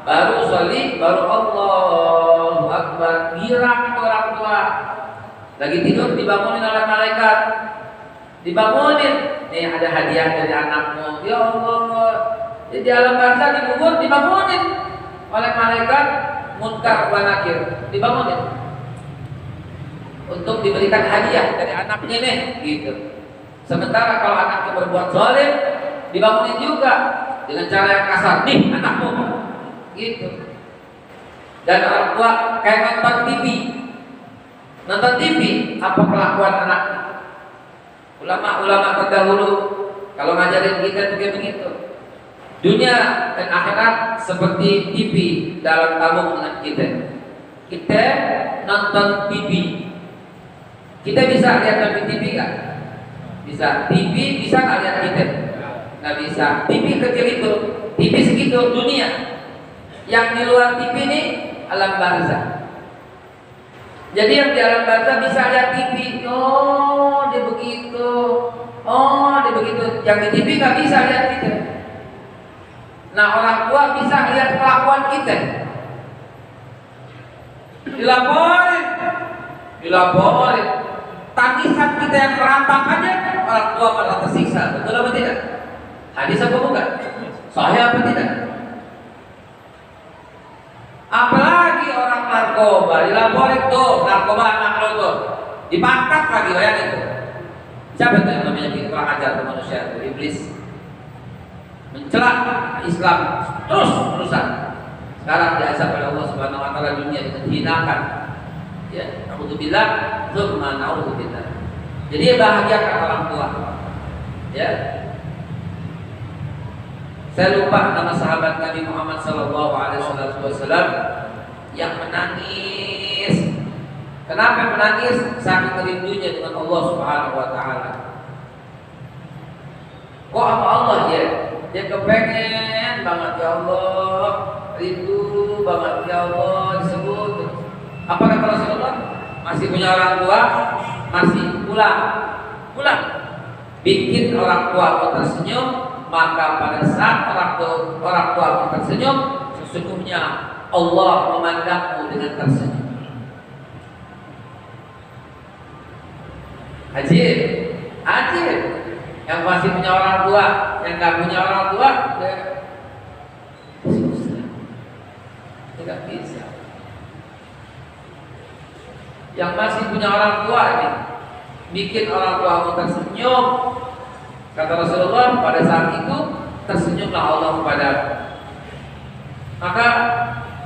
Baru sholli, baru Allahu Akbar. Girang itu orang tua. Lagi tidur dibangunin oleh malaikat. Dibangunin. Nih ada hadiah dari anakmu. Ya Allah. Di alam barzah dikubur dibangunin oleh malaikat Munkar wa Nakir. Dibangunin untuk diberikan hadiah dari anaknya nih, gitu. Sementara kalau anaknya berbuat zalim, dibangunin juga dengan cara yang kasar, nih anakmu, gitu. Dan orang tua kayak nonton TV, apa kelakuan anaknya? Ulama-ulama terdahulu kalau ngajarin kita juga begitu. Dunia dan akhirat seperti TV dalam tabung kita. Kita nonton TV. Kita bisa lihat TV nggak? Bisa. TV bisa nggak lihat kita? Nggak bisa. TV kecil itu, TV segitu dunia. Yang di luar TV ini alam barzah. Jadi yang di alam barzah bisa lihat TV. Oh, dia begitu. Oh, dia begitu. Yang di TV nggak bisa lihat kita. Nah, orang tua bisa lihat kelakuan kita. Dilaporin. Tangisan kita yang merampak aja, orang tua malah tersiksa. Betul apa tidak? Hadis apa bukan? Sahih apa tidak? Apalagi orang narkoba, dilaporin tuh narkoba tuh, dipangkat lagi, bayangin tuh. Siapa itu yang namanya kurang ajar ke manusia itu? Iblis mencela Islam terus terusan. Sekarang diazab oleh Allah Subhanahu Wa Taala dunia dengan dihinakan. Ya, naudzubillah, tsumma naudzubillah. Jadi bahagiakan orang tua. Ya. Saya lupa nama sahabat Nabi Muhammad SAW yang menangis. Kenapa menangis? Saking rindunya dengan Allah Subhanahu Wa Taala. Kok apa Allah ya? Dia kepengen banget ya Allah, rindu banget ya Allah disebut. Apa kata Rasulullah? Masih punya orang tua, masih pulang. Bikin orang tua tersenyum, maka pada saat orang tua tersenyum, sesungguhnya Allah memandangmu dengan tersenyum. Ajib. Yang masih punya orang tua, yang nggak punya orang tua, susah, tidak bisa. Yang masih punya orang tua ini, bikin orang tuamu tersenyum. Kata Rasulullah, pada saat itu tersenyumlah Allah kepadamu. Maka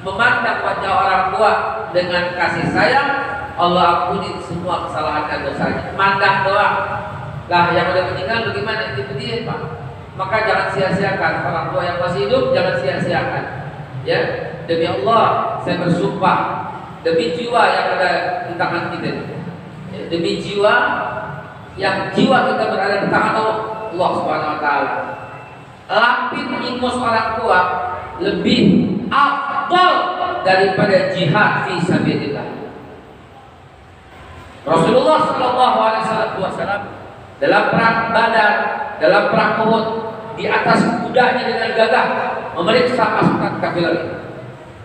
memandang wajah orang tua dengan kasih sayang, Allah ampuni semua kesalahan dan dosanya. Mandang doang. Lah yang udah meninggal bagaimana? Itu dia, Pak. Maka jangan sia-siakan orang tua yang masih hidup, jangan sia-siakan. Ya, demi Allah saya bersumpah, demi jiwa yang ada di tangan kita, ya, demi jiwa yang jiwa kita berada di tangan Allah Subhanahu Wa Taala. Lapin ingus orang tua lebih afdal daripada jihad fi sabilillah. Rasulullah Shallallahu Alaihi Wasallam dalam perang Badar, dalam perang Uhud, di atas kudanya dengan gagah memeriksa pasukan kafir.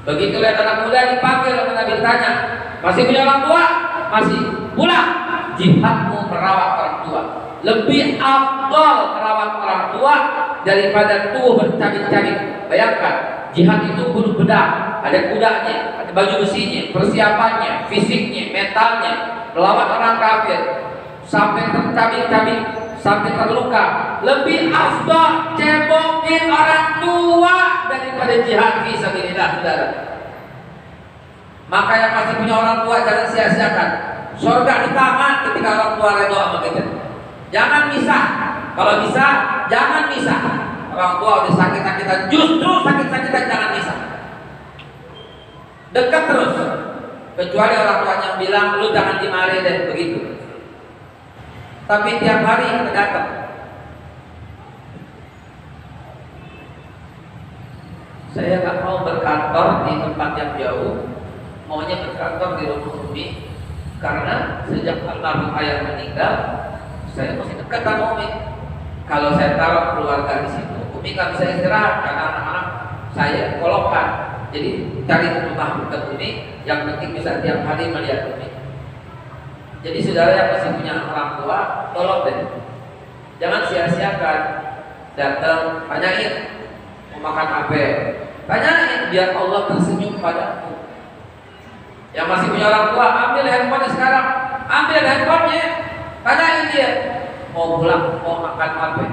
Begitu lihat anak muda dipanggil oleh Nabi, ditanya, masih punya orang tua? Masih. Pulang. Jihadmu merawat orang tua. Lebih afdal merawat orang tua daripada tuh bercabik-cabik. Bayangkan, jihad itu bunuh pedang, ada kudanya, ada baju besinya, persiapannya, fisiknya, mentalnya, melawan orang kafir sampai tercabik-cabik, sampai terluka. Lebih afdal cebokin orang tua daripada jihad fi sabilillah, saudara. Maka yang masih punya orang tua jangan sia-siakan. Surga di tangan ketika orang tua redha sama kita. Jangan misah. Kalau bisa, jangan misah. Orang tua udah sakit-sakitan, justru sakit-sakitan jangan misah. Dekat terus. Kecuali orang tuanya bilang, lu jangan dimarahi deh, begitu. Tapi tiap hari kita datang. Saya nggak mau berkantor di tempat yang jauh, maunya berkantor di rumah Umi, karena sejak almarhum ayah meninggal, saya masih dekat sama Umi. Kalau saya taruh keluarga di situ, Umi nggak bisa istirahat karena anak-anak saya kolokan. Jadi cari rumah dekat Umi, yang penting bisa tiap hari melihat Umi. Jadi saudara yang masih punya orang tua, tolong deh, jangan sia-siakan. Datang, tanyain mau makan apa, tanyain biar Allah tersenyum padamu. Yang masih punya orang tua, ambil handphonenya sekarang, ambil handphonenya, tanyain dia mau pulang, mau makan apa,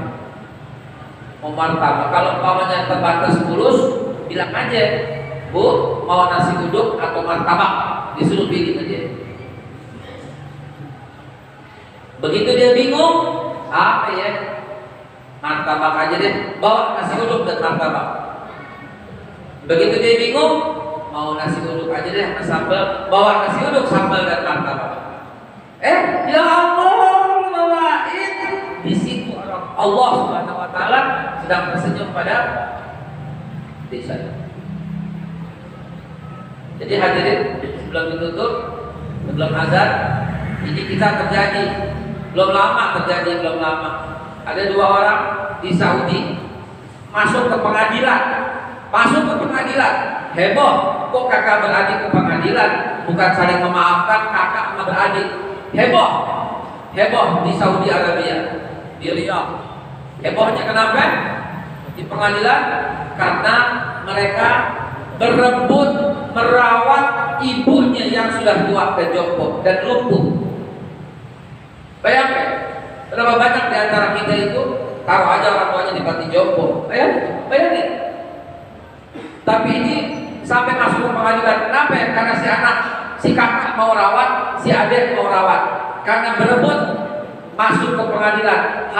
mau martabak. Kalau umpamanya terbatas mulus, bilang aja, Bu, mau nasi uduk atau martabak, disuruh pilih aja. Begitu dia bingung, apa ya, martabak aja deh, bawa nasi uduk dan martabak. Begitu dia bingung, mau nasi uduk aja deh sama sambal, bawa nasi uduk, sambal dan martabak. Ya Allah, bawain. Di situ Allah Subhanahu Wa Taala sedang tersenyum pada desa. Jadi hadirin, sebelum ditutup, sebelum azan, ini kita terjadi. Belum lama terjadi, belum lama. Ada 2 orang di Saudi masuk ke pengadilan. Heboh, kok kakak beradik ke pengadilan? Bukan saling memaafkan kakak sama beradik. Heboh di Saudi Arabia, di Riyadh. Hebohnya kenapa? Di pengadilan karena mereka berebut merawat ibunya yang sudah tua dan jompo dan lumpuh. Bayangkan, berapa banyak di antara kita itu taruh aja orang tuanya di panti jompo. Bayangin. Tapi ini sampai masuk ke pengadilan. Kenapa ya? Karena si kakak mau rawat, si adik mau rawat. Karena berebut masuk ke pengadilan.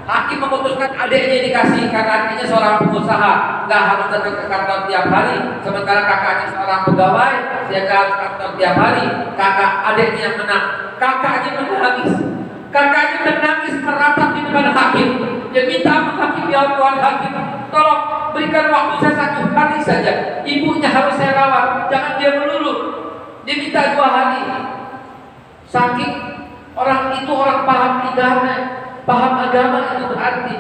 Hakim memutuskan adiknya dikasih karena adiknya seorang pengusaha, nggak harus datang ke kantor tiap hari. Sementara kakaknya seorang pegawai, dia ke kantor tiap hari. Kakak adiknya yang menang. Kakaknya menangis meratap di depan hakim. Dia minta sama hakim, ya Tuhan hakim, tolong berikan waktu saya 1 hari saja. Ibunya harus saya rawat, jangan dia melulu. Dia minta 2 hari. Saking orang itu orang paham pidana, paham agama itu berarti.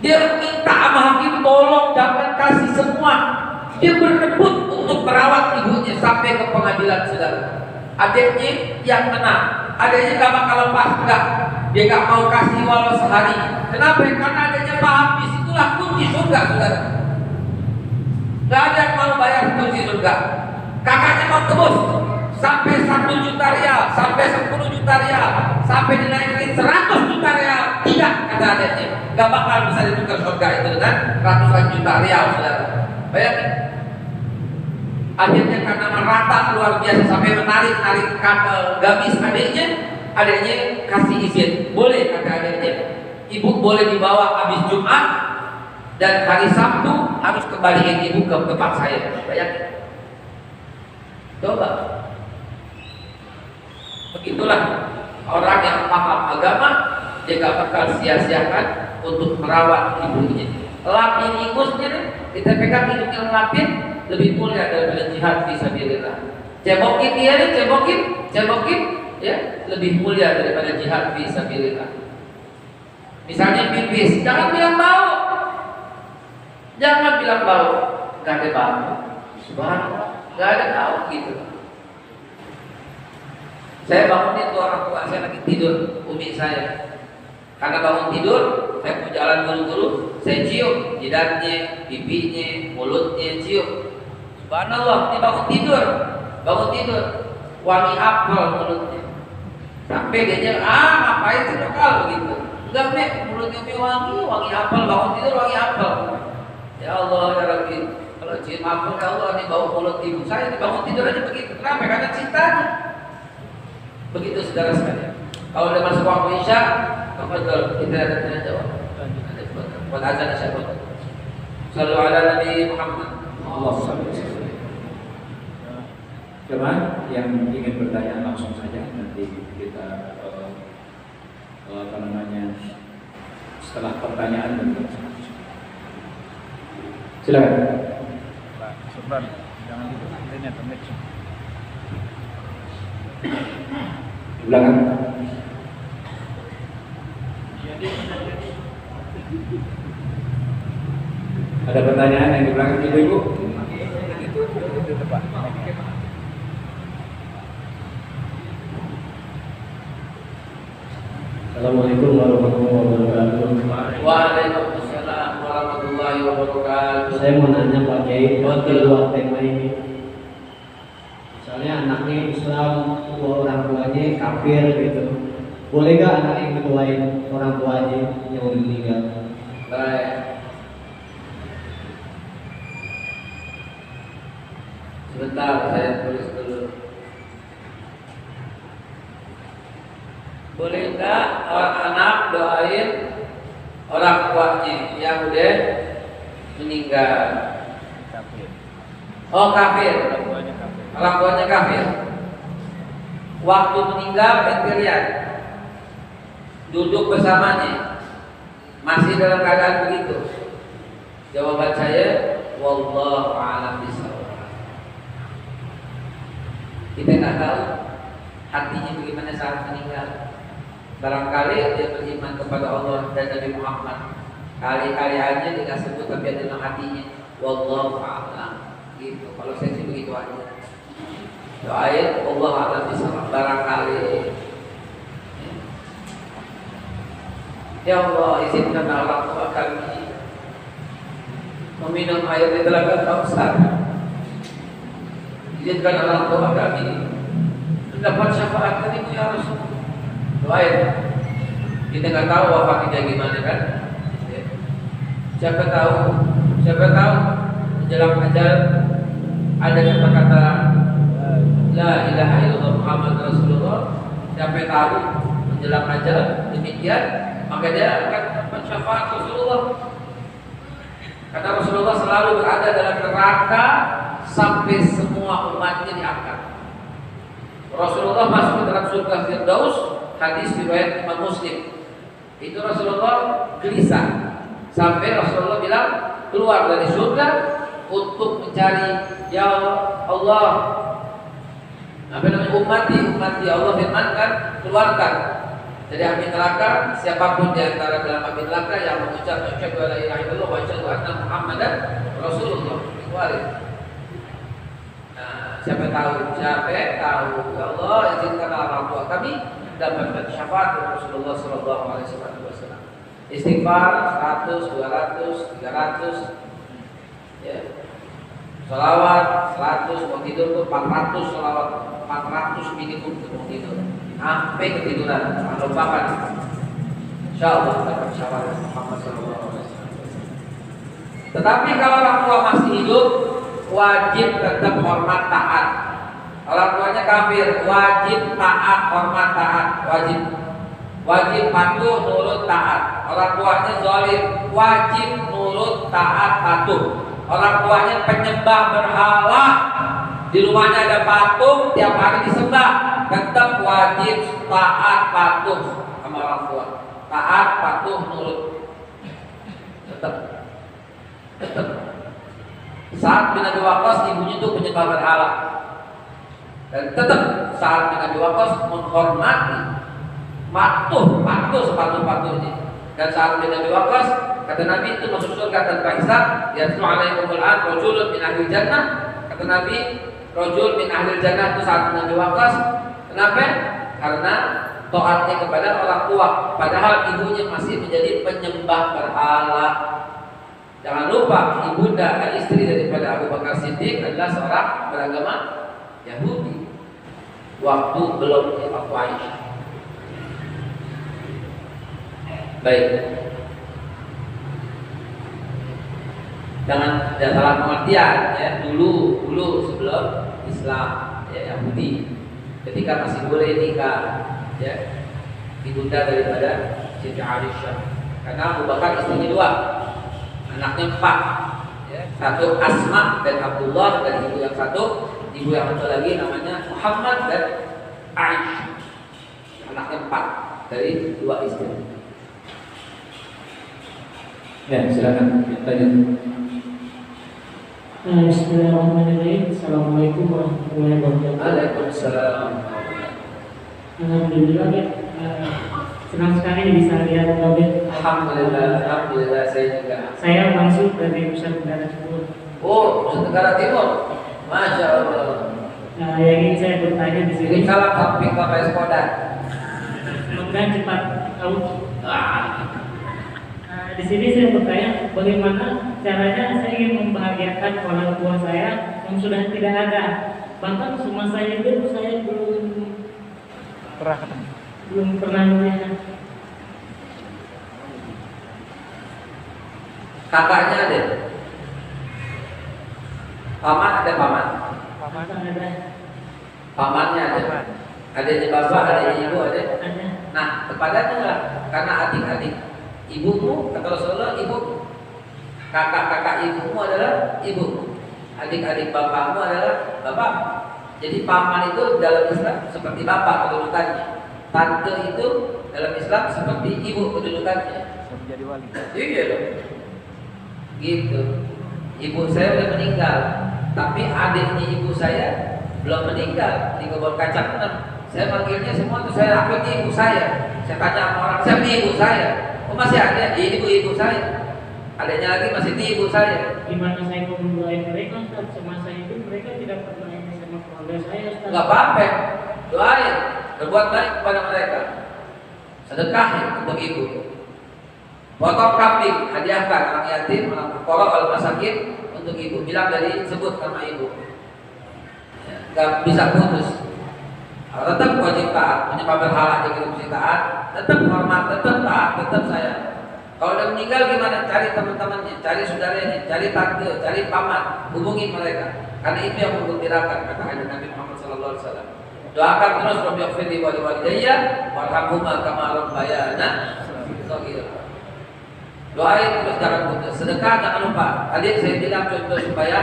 Dia minta sama hakim, tolong jangan kasih semua. Dia berebut untuk merawat ibunya sampai ke pengadilan, saudara. Adiknya yang menang. Adiknya gak bakal lepas, enggak. Dia gak mau kasih walau sehari. Kenapa? Karena adiknya paham disitulah kunci surga, saudara. Gak ada yang mau bayar kunci surga. Kakaknya mau tebus sampai 1 juta rial, sampai 10 juta rial, sampai dinaikin 100 juta rial. Tidak, kata adiknya. Gak bakal bisa ditukar surga itu dengan ratusan juta rial, saudara. Bayangkan. Akhirnya karena merata luar biasa sampai menarik gamis adiknya kasih izin. Boleh, kata adiknya. Ibu boleh dibawa habis Jumat dan hari Sabtu harus kembaliin ibu ke tempat saya. Bayangkan. Coba. Begitulah orang yang paham agama, dia gak bakal sia-siakan untuk merawat ibunya. Lapin ingusnya nih, kita pegang hidungnya lapin, lebih mulia daripada jihad fisabilillah. Cebokin dia nih, cebokin, ya, lebih mulia daripada jihad fisabilillah. Misalnya pipis, jangan bilang bau, gak ada bau. Subhanallah, gak ada bau gitu. Saya bangunin tuh orang tua saya lagi tidur, umi saya. Karena bangun tidur, saya mau jalan buru-buru, saya cium jidatnya, pipinya, mulutnya, cium. Subhanallah, dia bangun tidur, wangi apel mulutnya. Sampai dia ngapain sih lokal begitu? Enggak, Mek, mulutnya wangi apel, bangun tidur wangi apel. Ya Allah, ya Rabbi, kalau cium apel, ya Allah, ini bau mulut ibu saya, bangun tidur aja begitu. Kenapa? Karena cintanya. Begitu saudara sekalian. Kalau udah masuk waktu Isya, betul, kita ada tanya jawab. Buat azan Isya. Sallu ala Nabi Muhammad. Allahumma shalli alaihi wasallam. Coba yang ingin bertanya langsung saja, nanti kita setelah pertanyaan dan silakan. Pak Subhan, jangan gitu. Ini tempat. Di belakang. Ada pertanyaan yang di belakang ibu-ibu? Itu Pak. Assalamualaikum warahmatullahi wabarakatuh. Waalaikumsalam warahmatullahi wabarakatuh. Saya mau nanya Pak Kiai kedua tema ini. Misalnya anaknya Islam, orang tuanya kafir gitu. Boleh gak anak yang ketuain orang tuanya yang udah meninggal? Baik. Sebentar, saya tulis dulu. Boleh nggak orang anak doain orang tuanya yang udah meninggal? Kafir. Oh, kafir. Orang tuanya kafir. Waktu meninggal ente lihat, duduk bersamanya, masih dalam keadaan begitu. Jawaban saya, wallahu a'lam bishawab. Kita nggak tahu hatinya bagaimana saat meninggal. Barangkali dia beriman kepada Allah dan Nabi Muhammad. Kali-kali aja dia sebut tapi ada dalam hatinya, wallahu a'lam. Gitu. Kalau saya sih begitu aja. Doain Allah a'lam bishawab. Barangkali. Ya Allah, izinkan orang tua kami meminum air di telaga Kausar. Izinkan orang tua kami mendapat syafaat darimu ya Rasul. Doain. Kita nggak tahu wafatnya gimana kan? Ya. Siapa tahu menjelang ajal ada kata-kata La ilaha illallah Muhammad Rasulullah. Siapa tahu menjelang ajal demikian, maka dia akan dapat syafaat Rasulullah. Karena Rasulullah selalu berada dalam neraka sampai semua umatnya diangkat. Rasulullah masuk ke dalam surga Firdaus, hadis riwayat Imam Muslim. Itu Rasulullah gelisah sampai Rasulullah bilang keluar dari surga untuk mencari ya Allah, apa namanya, ummati Allah firmankan keluarkan dari api neraka siapapun di antara dalam api neraka yang mengucap asyhadu alla ilaha illallah wa asyhadu anna Muhammadan Rasulullah. Keluarin. Nah, siapa tahu ya Allah izinkan orang tua kami dapat syafaat dari Rasulullah sallallahu alaihi wasallam. Istighfar 100, 200, 300 ya. Salawat 100, mau tidur tuh 400 salawat, 400 minimum untuk tidur. Sampai ketiduran, jangan lupakan. Insyaallah dapat syafaat Muhammad sallallahu alaihi wasallam. Tetapi kalau orang tua masih hidup, wajib tetap hormat taat. Orang tuanya kafir, wajib taat, hormat taat, wajib patuh, nurut, taat. Orang tuanya zalim, wajib nurut, taat, patuh. Orang tuanya penyembah berhala, di rumahnya ada patung, tiap hari disembah, tetap wajib taat, patuh sama orang tua. Taat, patuh, nurut, tetap. Saat bin Abi Waqqas ibunya itu penyembah berhala, dan tetap saat bin Abi Waqqas menghormati, patuh sepatuh-patuhnya. Dan saat bin Abi Waqqas, kata Nabi itu masuk surga tanpa hisab. Yatlu alaikumul an rajulun min ahli jannah. Kata Nabi, rajul min ahli jannah itu saat bin Abi Waqqas. Kenapa? Karena taatnya kepada orang tua, padahal ibunya masih menjadi penyembah berhala. Jangan lupa ibunda dan istri daripada Abu Bakar Siddiq adalah seorang beragama Yahudi waktu belum dievakuasi. Baik, jangan salah pengertian ya. Dulu sebelum Islam ya, Yahudi ketika masih boleh nikah ya, ibunda daripada Siti Aisyah. Karena Abu Bakar istrinya 2, anaknya 4 ya. Satu Asma dan Abdullah, dan ibu yang satu lagi namanya Muhammad dan Aisyah. Anaknya 4 dari 2 istri. Ya, silakan tanya. Bismillahirrahmanirrahim. Assalamualaikum warahmatullahi wabarakatuh. Waalaikumsalam. Alhamdulillah ya. Senang sekali bisa lihat Bapak. Alhamdulillah saya juga. Saya langsung dari Nusa Tenggara Timur. Oh, Nusa Tenggara Timur. Masya Allah. Nah, yang ingin saya bertanya di sini. Ini salam samping Bapak Eskodan. Semoga cepat tahu. Di sini saya bertanya, bagaimana caranya saya ingin membahagiakan orang tua saya yang sudah tidak ada. Bahkan semasa hidup saya belum pernah melihat. Kakaknya ada? Paman ada paman? Ada. Pamannya ada? Adanya bapak, adanya ibu ada? Ada. Nah, kepadanya enggak? Karena adik-adik ibumu, kata Rasulullah, ibu. Kakak-kakak ibumu adalah ibu. Adik-adik bapakmu adalah bapak. Jadi paman itu dalam Islam seperti bapak kedudukannya. Tante itu dalam Islam seperti ibu kedudukannya. Menjadi wali. Iya dong. Gitu. Ibu saya udah meninggal, tapi adiknya ibu saya belum meninggal di kebun kacang 6. Saya panggilnya semua tuh, saya akui ibu saya. Saya tanya sama orang, siapa ibu saya? Oh masih ada, ibu saya. Adanya lagi masih ibu saya. Gimana saya mau mendoain mereka? Semasa itu mereka tidak pernah ini sama keluarga saya. Enggak apa-apa, doain, berbuat baik kepada mereka, sedekahin untuk ibu. Potong kambing, hadiahkan anak yatim, anak fuqara, al masakin untuk ibu. Bilang dari sebut nama ibu. Ya, gak bisa putus. Tetap wajib taat, menyembah berhala jadi mesti taat, tetap hormat, tetap taat, tetap sayang. Kalau udah meninggal gimana? Cari teman-temannya, cari saudaranya, cari tante, cari paman, hubungi mereka. Karena itu yang menggembirakan, kata Nabi Muhammad SAW. Doakan terus Rabbi ighfirli wa liwalidayya warhamhuma kama rabbayana shaghira. Doain terus jangan putus. Sedekah jangan lupa. Tadi saya bilang contoh supaya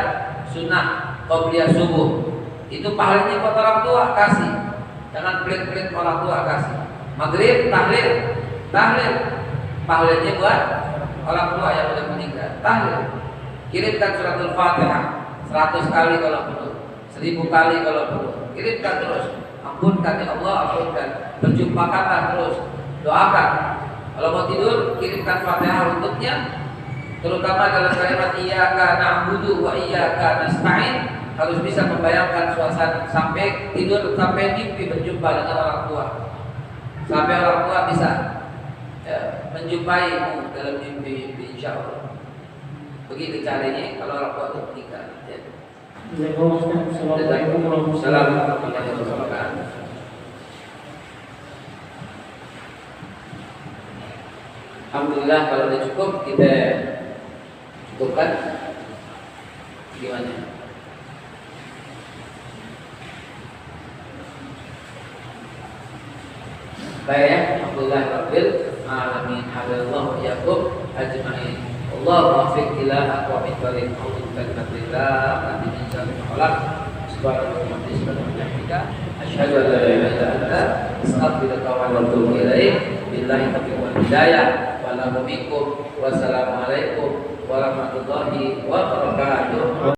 sunnah qobliyah subuh. Itu pahalanya buat orang tua kasih. Jangan pelit-pelit orang tua kasih. Maghrib tahlil, pahalanya buat orang tua yang sudah meninggal. Tahlil. Kirimkan suratul Fatihah 100 kali kalau perlu, 1000 kali kalau perlu. Kirimkan terus. Ampunkan ya Allah, ampunkan. Berjumpakanlah terus. Doakan. Kalau mau tidur, kirimkan Fatihah untuknya. Terutama dalam kalimat iyyaka na'budu wa iyyaka nasta'in, harus bisa membayangkan suasana sampai tidur, sampai mimpi berjumpa dengan orang tua. Sampai orang tua bisa menjumpaimu dalam mimpi-mimpi, insyaallah. Begitu caranya kalau orang tua itu meninggal. Assalamualaikum warahmatullahi wabarakatuh. Alhamdulillah kalau udah cukup kita cukupkan. Gimana? Baik ya, alhamdulillah rabbil alamin. Halallahu yakum ajmain. Allahu waffiq ila aqwamit thariq. A'udzu bikalimatillahi nanti min syarri ma khalaq. Subhanallahi wa bihamdihi asyhadu an la ilaha illa anta astaghfiruka wa atubu ilaik. Billahi taufiq wal hidayah. Wassalamualaikum warahmatullahi wabarakatuh.